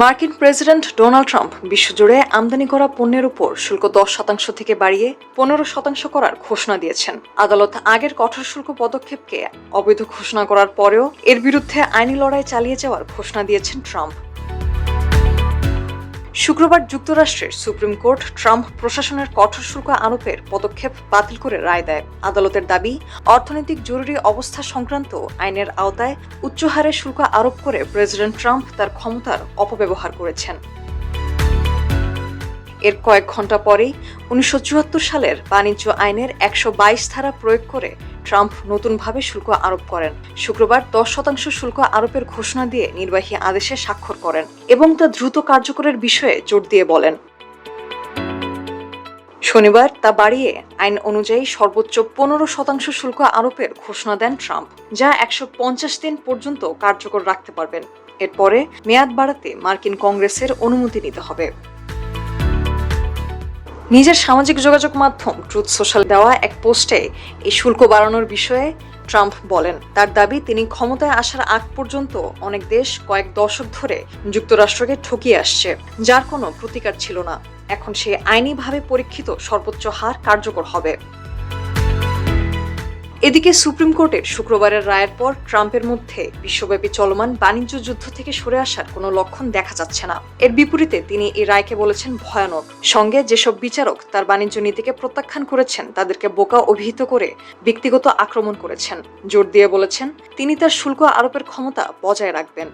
মার্কিন president Donald Trump বিশ্বজুড়ে আমদানি করা পণ্যের উপর শুল্ক 10% থেকে বাড়িয়ে 15% করার ঘোষণা দিয়েছেন। আদালত আগের কঠোর শুল্ক পদক্ষেপকে অবৈধ ঘোষণা করার পরেও এর বিরুদ্ধে আইনি লড়াই চালিয়ে যাওয়ার ঘোষণা দিয়েছেন ট্রাম্প। শুক্রবার যুক্তরাষ্ট্রের সুপ্রিম কোর্ট ট্রাম্প প্রশাসনের কঠোর শুল্ক আরোপের পদক্ষেপ বাতিল করে রায় দেয়। আদালতের দাবি, অর্থনৈতিক জরুরি অবস্থা সংক্রান্ত আইনের আওতায় উচ্চ হারে শুল্ক আরোপ করে প্রেসিডেন্ট ট্রাম্প তার ক্ষমতার অপব্যবহার করেছেন। এর কয়েক ঘণ্টা পরেই 1974 সালের বাণিজ্য আইনের 122 ধারা প্রয়োগ করে ট্রাম্প নতুনভাবে শুল্ক আরোপ করেন। শুক্রবার 10% শুল্ক আরোপের ঘোষণা দিয়ে নির্বাহী আদেশে স্বাক্ষর করেন এবং তা দ্রুত কার্যকরের বিষয়ে জোর দিয়ে বলেন। শনিবার তা বাড়িয়ে আইন অনুযায়ী সর্বোচ্চ 15% শুল্ক আরোপের ঘোষণা দেন ট্রাম্প, যা 150 দিন পর্যন্ত কার্যকর রাখতে পারবেন। এরপরে মেয়াদ বাড়াতে মার্কিন কংগ্রেসের অনুমতি নিতে হবে। নিজের সামাজিক যোগাযোগ মাধ্যম ট্রুথ সোশ্যাল দেওয়া এক পোস্টে এই শুল্ক বাড়ানোর বিষয়ে ট্রাম্প বলেন, তার দাবি, তিনি ক্ষমতায় আসার আগ পর্যন্ত অনেক দেশ কয়েক দশক ধরে যুক্তরাষ্ট্রকে ঠকিয়ে আসছে, যার কোনো প্রতিকার ছিল না। এখন সে আইনিভাবে পরীক্ষিত সর্বোচ্চ হার কার্যকর হবে। এদিকে সুপ্রিম কোর্টের শুক্রবারের রায়ের পর ট্রাম্পের মধ্যে বিশ্বব্যাপী চলমান বাণিজ্য যুদ্ধ থেকে সরে আসার কোনো লক্ষণ দেখা যাচ্ছে না। এর বিপরীতে তিনি এই রায়কে বলেছেন ভয়ানক। সঙ্গে যেসব বিচারক তার বাণিজ্য নীতিকে প্রত্যাখ্যান করেছেন তাদেরকে বোকা অভিহিত করে ব্যক্তিগত আক্রমণ করেছেন। জোর দিয়ে বলেছেন তিনি তার শুল্ক আরোপের ক্ষমতা বজায় রাখবেন।